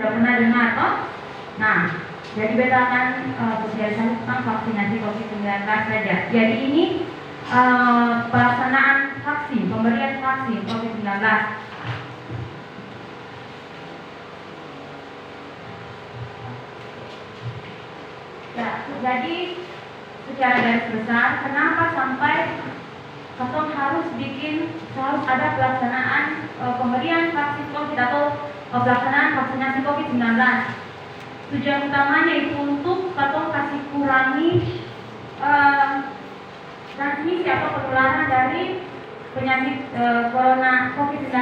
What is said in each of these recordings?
sudah pernah dengar toh? Nah, jadi beta akan berbicara tentang vaksinasi COVID-19 saja. Jadi ini pelaksanaan vaksin, pemberian vaksin COVID-19. Ya, jadi secara garis besar, kenapa sampai Katong harus ada pelaksanaan pemberian vaksin COVID atau pelaksanaan vaksinasi COVID-19. Tujuan utamanya itu untuk Katong kasih kurangi transmisi atau penularan dari penyakit corona COVID-19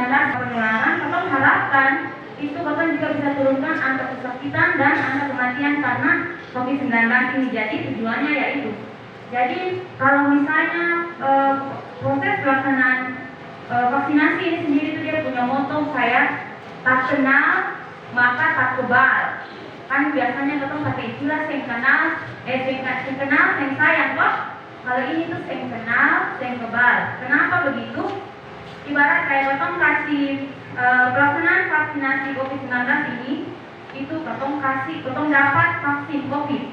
penularan. Katong harapkan itu Katong juga bisa turunkan angka kesakitan dan angka kematian karena COVID-19 ini. Jadi tujuannya yaitu, jadi kalau misalnya proses pelaksanaan vaksinasi ini sendiri itu dia punya moto, saya tak kenal maka tak kebal. Kan biasanya kita pakai istilah sing kenal, sing sayang kok. Kalau ini tuh sing kenal, sing kebal. Kenapa begitu? Ibarat kayak katong kasih pelaksanaan vaksinasi COVID-19 ini, itu katong dapat vaksin COVID.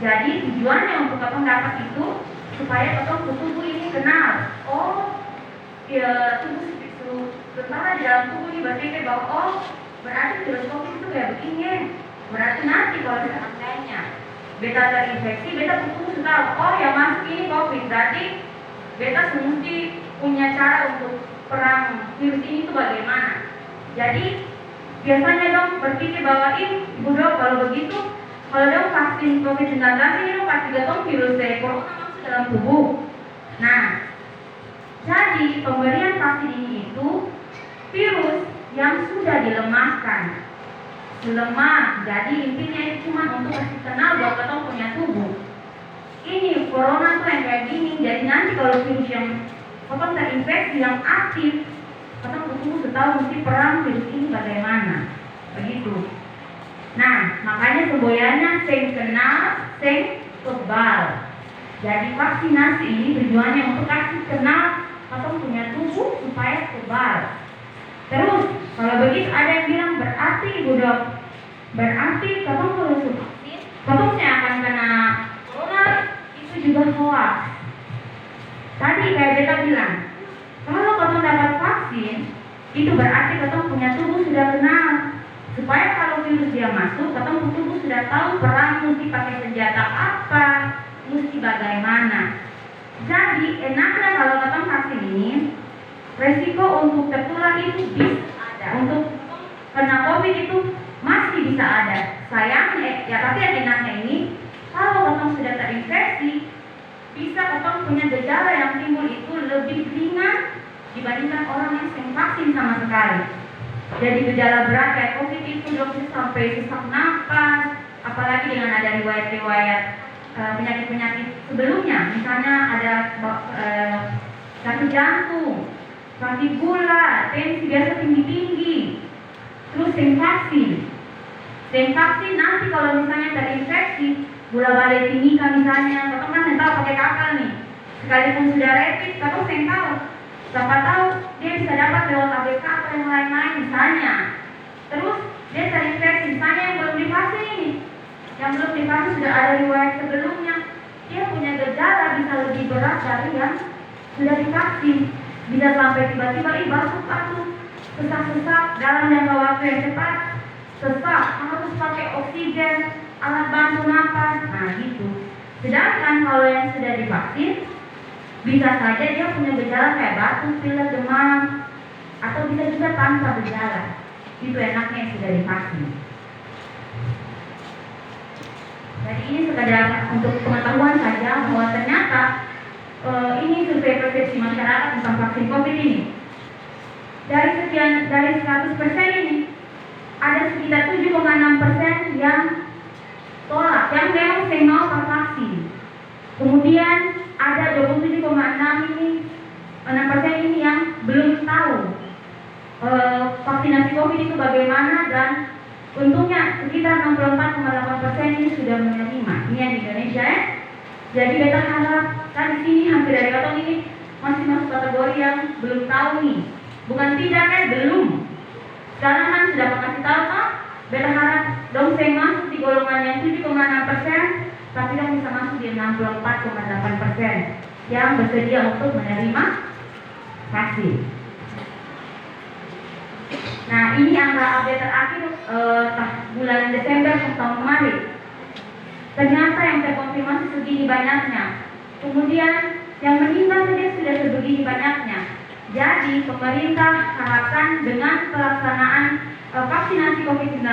Jadi tujuannya untuk katong dapat itu supaya katong tubuh ini kenal. Oh, ya tubuh tentara di dalam tubuh ini berpikir bahwa oh berarti virus COVID itu kayak begini. Berarti nanti kalau seandainya beta terinfeksi, beta tubuh sudah tahu oh yang masuk ini COVID. Berarti beta mesti punya cara untuk perang virus ini itu bagaimana. Jadi biasanya dong berpikir bahwa ini bodoh kalau begitu. Kalau dong vaksin COVID-19 ini dong pasti gatong virus corona masuk dalam tubuh. Nah, jadi pemberian vaksin ini itu virus yang sudah dilemahkan, lemah. Jadi intinya itu cuma untuk kasih kenal bahwa gatong punya tubuh. Ini corona tuh yang kayak gini. Jadi nanti kalau virus yang gatong terinfeksi yang aktif, gatong tubuh sudah tahu mesti perang virus ini bagaimana. Begitu. Nah, makanya semboyannya sing kenal, sing kebal. Jadi vaksinasi ini tujuannya untuk kasih kenal atau punya tubuh supaya kebal. Terus, kalau begitu ada yang bilang berarti Ibu Dok, berarti kamu kalau vaksin, kamunya akan kena corona, itu juga hoax. Tadi kayak beta bilang, kalau kamu dapat vaksin, itu berarti kamu punya tubuh sudah kenal. Supaya kalau virus dia masuk, katong tubuh sudah tahu perang mesti pakai senjata apa, mesti bagaimana. Jadi enaknya kalau katong vaksin ini, resiko untuk tertular itu bisa ada, untuk kena COVID itu masih bisa ada. Sayangnya, ya tapi yang enaknya ini, kalau katong sudah terinfeksi, bisa katong punya gejala yang timbul itu lebih ringan dibandingkan orang yang sering vaksin sama sekali. Jadi gejala berat kayak COVID itu bisa sampai sesak napas, apalagi dengan ada riwayat-riwayat penyakit-penyakit sebelumnya, misalnya ada sakit jantung, sakit gula, tensi biasa tinggi-tinggi, terus sering vaksin nanti kalau misalnya terinfeksi gula balik tinggi kan misalnya, katong kan tahu pakai kapal nih, sekalipun sudah rapid, katong sering tahu. Siapa tahu dia bisa dapat lewat ABK atau yang lain-lain misalnya. Terus dia terinfeksi, misalnya yang belum divaksin ini, yang belum divaksin sudah ada riwayat sebelumnya, dia punya gejala bisa lebih berat dari yang sudah divaksin. Bisa sampai tiba-tiba batuk-batuk, sesak-sesak dalam jangka waktu yang cepat, sesak, harus pakai oksigen, alat bantu napas, nah gitu. Sedangkan kalau yang sudah divaksin, bisa saja dia punya gejala kayak batuk, pilek, demam, atau bisa juga tanpa gejala. Itu enaknya yang sudah divaksin. Jadi ini sekadar untuk pengetahuan saja bahwa ternyata ini survei persepsi masyarakat tentang vaksin COVID ini. Dari 100% ini ada sekitar 7,6% yang tolak, yang memang saya mau vaksin. Kemudian ada 27,6 ini 6% ini yang belum tahu vaksinasi COVID itu bagaimana, dan untungnya sekitar 64,8% ini sudah menerima. Ini yang di Indonesia ya. Jadi beta harap kan di sini hampir dari katong ini masih masuk kategori yang belum tahu nih. Bukan tidak kan, belum. Sekarang kan sudah kasih tahu kan, berharap dong saya masuk di golongan yang 7,6%, tapi dong bisa masuk di 64,8% yang bersedia untuk menerima vaksin. Nah, ini angka update terakhir bulan Desember tahun kemarin. Ternyata yang terkonfirmasi segini banyaknya. Kemudian yang meninggal saja sudah sebegini banyaknya. Jadi pemerintah harapkan dengan pelaksanaan vaksinasi COVID-19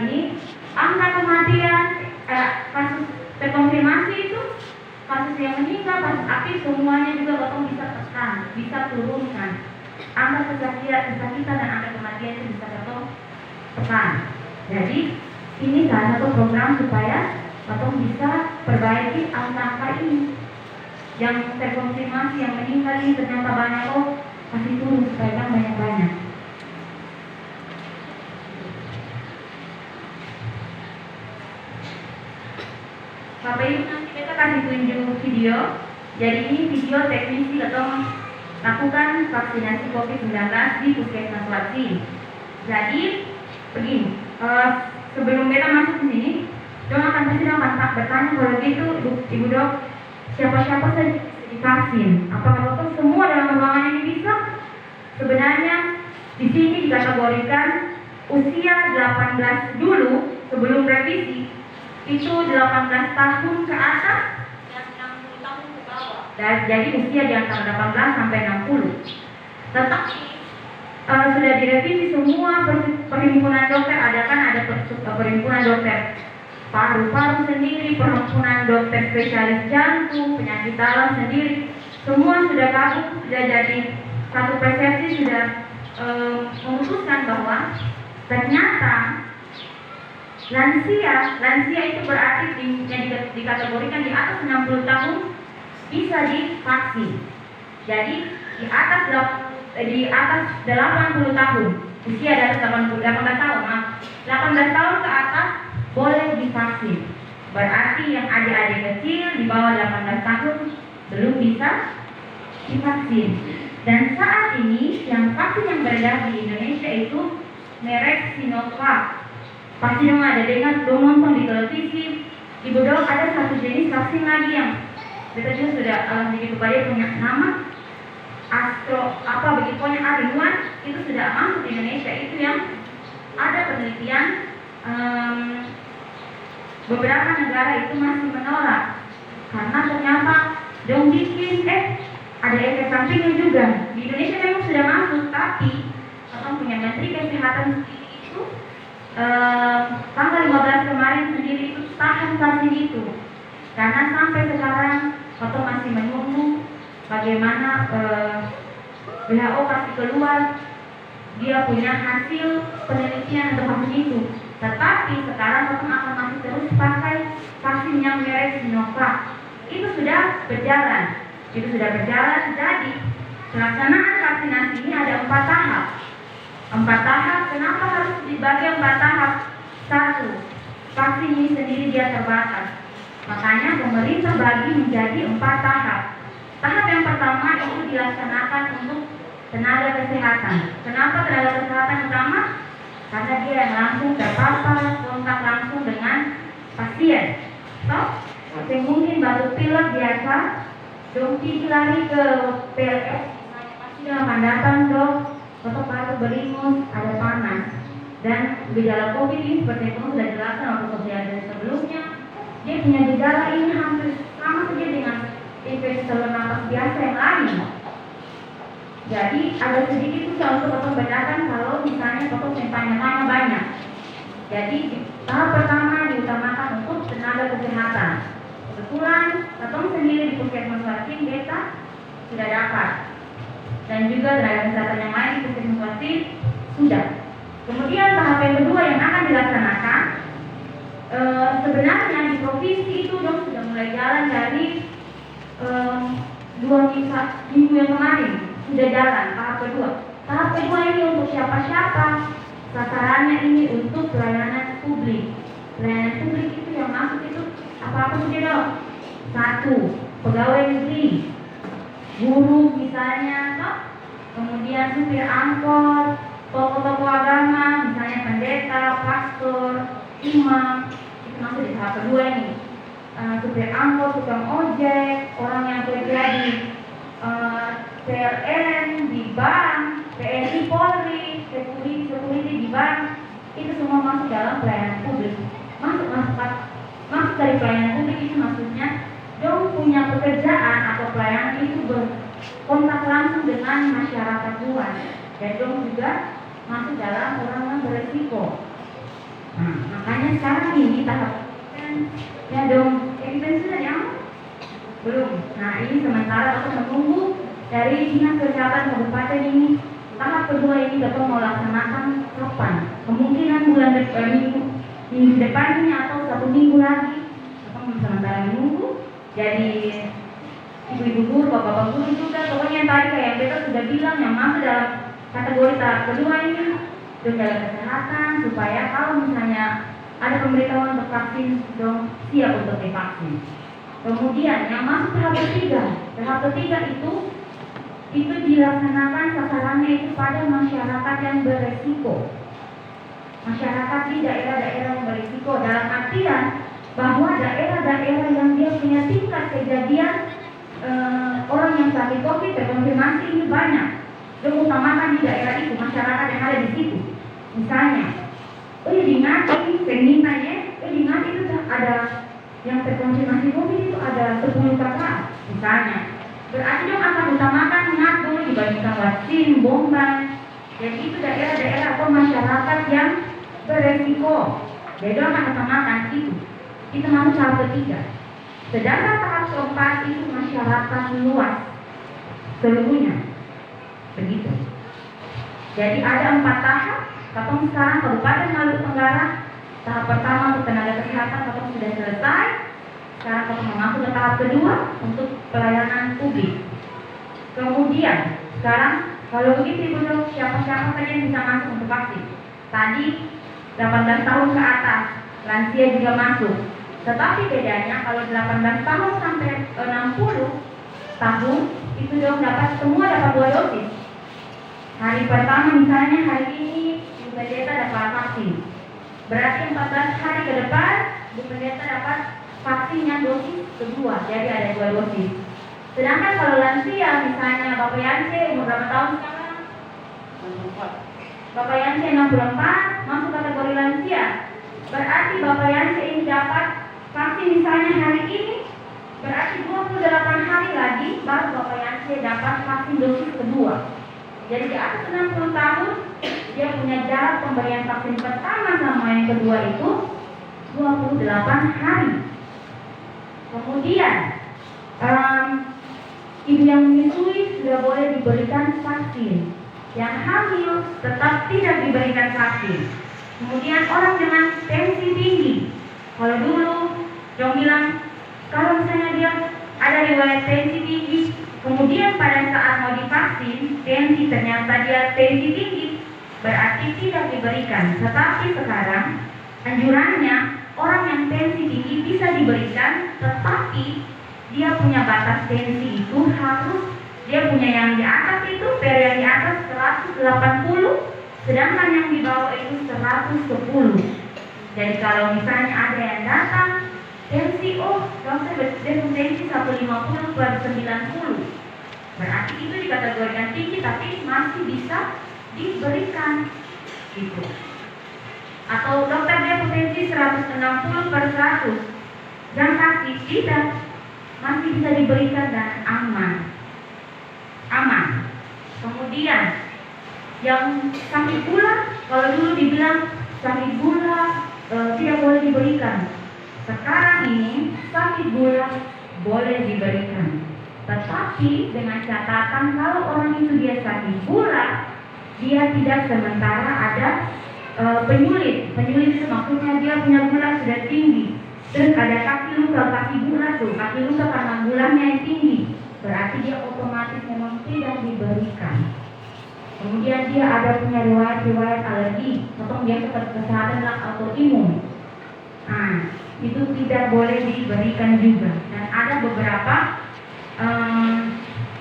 ini, angka kematian, kasus terkonfirmasi itu, kasus yang meninggal, kasus aktif semuanya juga potong bisa tekan, bisa turunkan. Angka kesakitan dan angka kematian itu bisa potong tekan. Jadi ini salah satu program supaya potong bisa perbaiki angka ini. Yang terkonfirmasi yang meninggal ini ternyata banyak, kasih turun supaya banyak-banyak. Bapak Ibu, nanti kita kasih tunjuk video. Jadi ini video teknisi atau lakukan vaksinasi COVID-19 di Puskesmas Watsi. Jadi begini, sebelum kita masuk ke sini, dong akan pasti bertanya kalau gitu, Ibu Dok, siapa-siapa saja divaksin? Apakah betul semua dalam ruangan ini bisa? Sebenarnya di sini dikategorikan usia 18 dulu sebelum revisi itu 18 tahun ke atas dan 60 tahun ke bawah. Dan jadi usia di antara 18 sampai 60. Tetapi sudah direvisi semua perhimpunan dokter, ada perhimpunan dokter paru-paru sendiri, perhimpunan dokter spesialis jantung, penyakit dalam sendiri, semua sudah gabung, sudah jadi satu persepsi, sudah memutuskan bahwa ternyata lansia itu berarti yang dikategorikan di atas 60 tahun bisa divaksin. Jadi di atas 80 tahun, usia di atas 18 tahun, 18 tahun ke atas boleh divaksin. Berarti yang adik-adik kecil di bawah 18 tahun belum bisa divaksin. Dan saat ini yang vaksin yang beredar di Indonesia itu merek Sinovac. Pasti dong ada dengar, dong nonton di televisi. Ibu Dok, ada satu jenis vaksin lagi yang kita juga sudah begitu pada punya nama pokoknya A-1 itu sudah masuk di Indonesia. Itu yang ada penelitian beberapa negara itu masih menolak karena ternyata dong bikin ada efek sampingnya juga. Di Indonesia memang sudah masuk, tapi atau punya Menteri Kesehatan sendiri itu tanggal 15 kemarin sendiri itu tahan vaksin itu karena sampai sekarang atau masih menunggu bagaimana WHO kasih keluar dia punya hasil penelitian untuk vaksin itu. Tetapi sekarang kita akan masih terus pakai vaksin yang merek Sinovac. Itu sudah berjalan. Jadi pelaksanaan vaksinasi ini ada 4 tahap. 4 tahap. Kenapa harus dibagi 4 tahap? 1. Vaksin ini sendiri dia terbatas. Makanya pemerintah bagi menjadi 4 tahap. Tahap yang pertama itu dilaksanakan untuk tenaga kesehatan. Kenapa tenaga kesehatan utama? Karena dia yang langsung terpapar, kontak langsung dengan pasien. Mungkin batuk pilek biasa, dong lari ke PLS, pasti dalam pandangan dok, atau batuk beringus, ada panas. Dan gejala COVID ini seperti itu sudah jelaskan waktu kejadian sebelumnya. Dia punya gejala ini hampir sama saja dengan infeksi saluran nafas biasa yang lain. Jadi ada sedikit susah untuk membedakan kalau misalnya tanya banyak. Jadi tahap pertama diutamakan untuk tenaga kesehatan. Kebetulan Ketong sendiri di Puskesmas Watsi kita sudah dapat, dan juga tenaga kesehatan yang lain di Puskesmas Watsi sudah. Kemudian tahap yang kedua yang akan dilaksanakan sebenarnya di provinsi itu dong sudah mulai jalan dari 2 minggu yang kemarin sudah jalan tahap kedua. Tahap kedua ini untuk siapa-siapa? Sasarannya ini untuk pelayanan publik. Pelayanan publik itu yang masuk itu apa-apa saja dong? 1. Pegawai negeri, guru misalnya, kemudian supir angkot, tokoh-tokoh agama, misalnya pendeta, pastor, imam, itu masuk di tahap kedua ini. Supir angkot, tukang ojek, orang yang kerja di PLN, di bank, TNI, Polri, security di bank, itu semua masuk dalam pelayanan publik. Masuk dari pelayanan publik itu maksudnya dong punya pekerjaan atau pelayanan itu berkontak langsung dengan masyarakat luas, dan dong juga masuk dalam orang yang beresiko. Nah, makanya sekarang ini tahap ya dong, evidence sudah yang belum. Nah, ini sementara kita menunggu dari Dinas Kesehatan Kabupaten ini tahap kedua ini dapat mau laksanakan kapan? Kemungkinan bulan depan, minggu depannya atau 1 minggu lagi. Kita sementara menunggu. Jadi ibu-ibu guru, bapak-bapak guru juga, pokoknya yang tadi kayak kita sudah bilang yang masuk dalam kategori tahap kedua ini jaga kesehatan supaya kalau misalnya ada pemberitahuan untuk vaksin dong siap untuk divaksin. Kemudian yang masuk tahap ketiga itu dilaksanakan sasarannya itu pada masyarakat yang beresiko. Masyarakat di daerah-daerah yang beresiko dalam artian bahwa daerah-daerah yang dia punya tingkat kejadian orang yang sakit COVID terkonfirmasi ini banyak. Terutamakan di daerah itu, masyarakat yang ada di situ. Misalnya, di Ngati, Peninganya, di Ngati itu ada yang terkonfirmasi COVID itu ada 10 kakak, misalnya. Berarti dong akan utamakan Ngati dulu dibandingkan Wasin, Bombay. Jadi itu daerah-daerah atau masyarakat yang beresiko. Jadi akan utamakan itu. Itu masuk tahap ketiga. Sedangkan tahap keempat itu masyarakat luas seluruhnya. Begitu. Jadi ada 4 tahap. Katong sekarang Kabupaten Maluku Tenggara tahap pertama untuk tenaga kesehatan katong sudah selesai. Sekarang katong masuk ke tahap kedua untuk pelayanan publik. Kemudian sekarang kalau begitu ibu dok, siapa-siapa saja yang bisa masuk untuk vaksin. Tadi 18 tahun ke atas, lansia juga masuk. Tetapi bedanya kalau 18 tahun sampai 60 tahun itu dong semua dapat 2 dosis. Hari pertama misalnya hari ini Bu Pendeta dapat vaksin. Berarti 14 hari ke depan Bu Pendeta dapat vaksinnya dosis kedua. Jadi ada 2 dosis. Sedangkan kalau lansia misalnya Bapak Yanse umur berapa tahun sekarang? 64. Bapak Yanse 64 masuk kategori lansia. Berarti Bapak Yanse ini dapat vaksin misalnya hari ini. Berarti 28 hari lagi baru Bapak Yanse dapat vaksin dosis kedua. Jadi di atas 60 tahun dia punya jarak pemberian vaksin pertama sama yang kedua itu 28 hari. Kemudian ibu yang menyusui sudah boleh diberikan vaksin. Yang hamil tetap tidak diberikan vaksin. Kemudian orang dengan tensi tinggi. Kalau dulu Jong bilang kalau misalnya dia ada riwayat tensi tinggi, kemudian pada saat mau divaksin, ternyata dia tensi tinggi, berarti tidak diberikan. Tetapi sekarang anjurannya orang yang tensi tinggi bisa diberikan, tetapi dia punya batas tensi itu harus dia punya yang di atas itu yang di atas 180, sedangkan yang di bawah itu 110. Jadi kalau misalnya ada yang datang tensi dokter tensi 150/90, berarti itu dikategorikan tinggi tapi masih bisa diberikan gitu. Atau dokter dia potensi 160/100 dan kasih tidak, masih bisa diberikan dan aman. Kemudian yang sakit gula, kalau dulu dibilang sakit gula tidak boleh diberikan. Sekarang ini sakit gula boleh diberikan, tetapi dengan catatan kalau orang itu dia sakit gula, dia tidak sementara ada penyulit. Penyulit itu maksudnya dia punya gula sudah tinggi, terus ada kaki luka karena gulanya yang tinggi, berarti dia otomatis memang tidak diberikan. Kemudian dia ada punya riwayat alergi, atau dia kesehatan autoimun. itu tidak boleh diberikan juga. Dan ada beberapa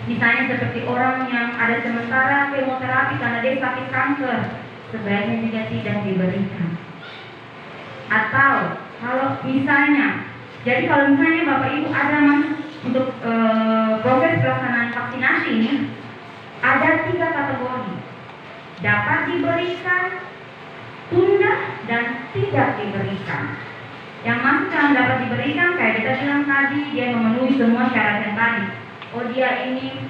Misalnya seperti orang yang ada sementara kemoterapi karena dia sakit kanker, sebaiknya juga tidak diberikan. Atau kalau misalnya, jadi kalau misalnya Bapak Ibu ada masuk untuk proses pelaksanaan vaksinasi ini, ada 3 kategori: dapat diberikan, tunda, dan tidak diberikan. Yang masuk dalam dapat diberikan, kayak kita bilang tadi, dia memenuhi semua syarat yang tadi. Oh, dia ini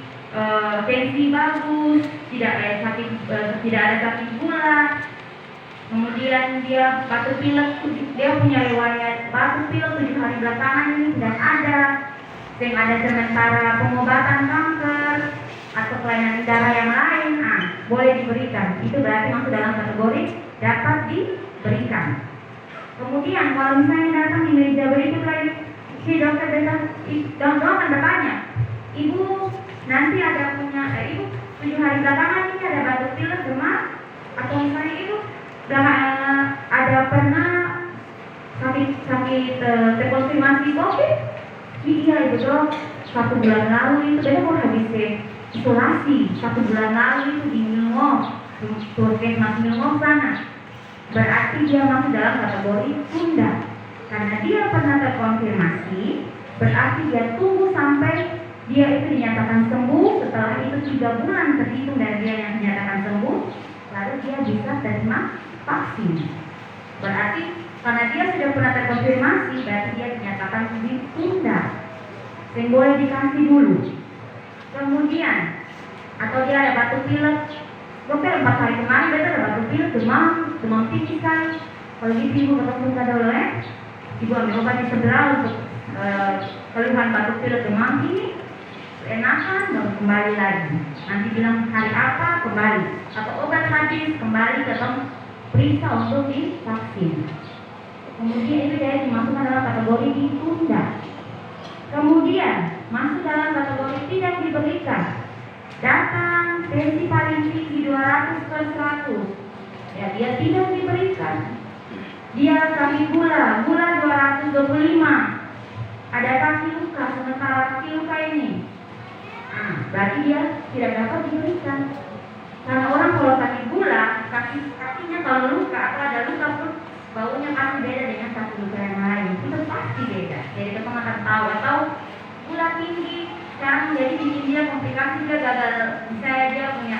tensi bagus, tidak ada sakit gula, kemudian dia batuk pilek, dia punya riwayat batuk pilek 7 hari belakangan ini tidak ada, yang ada sementara pengobatan kanker atau kelainan darah yang lain, boleh diberikan. Itu berarti masuk dalam kategori dapat diberikan. Kemudian kalau misalnya datang di meja berikut lagi, si dokter akan bertanya, Ibu nanti ada punya, Ibu 7 hari belakangan ini ada batuk pilek, demam, atau misalnya Ibu ada pernah sakit terkonfirmasi COVID? Iya Ibu dok, 1 bulan lalu itu dia mau habis isolasi, 1 bulan lalu itu di Milngom, puskesmas Milngom sana. Berarti dia masuk dalam kategori tunda. Karena dia pernah terkonfirmasi, berarti dia tunggu sampai dia itu dinyatakan sembuh. Setelah itu 3 bulan terhitung dari dia yang dinyatakan sembuh, lalu dia bisa terima vaksin. Berarti karena dia sudah pernah terkonfirmasi, berarti dia dinyatakan ditunda. Yang boleh dikasih dulu. Kemudian, atau dia ada batuk pilek, dokter 4 hari kemarin dia ada batuk pilek, demam tinggi kan. Kalau gitu Ibu ketemu dulu ya. Ibu ambil obat segera untuk keluhan batuk pilek, demam tinggi, enakan dan kembali lagi. Nanti bilang hari apa kembali, atau obat habis kembali ke periksa untuk divaksin. Kemudian itu jadi dimasukkan dalam kategori ditunda. Kemudian masuk dalam kategori tidak diberikan. Datang tensi paling tinggi 200/100, ya dia tidak diberikan. Dia sakit gula 225, ada kaki luka, sementara kaki luka ini, berarti dia tidak dapat diberikan. Karena orang kalau sakit gula, kakinya kalau luka atau ada luka pun baunya pasti beda dengan sakit luka yang lain. Itu pasti beda. Jadi kita akan tahu. Atau gula tinggi, sekarang jadi bikin dia komplikasi, dia gagal, misalnya dia punya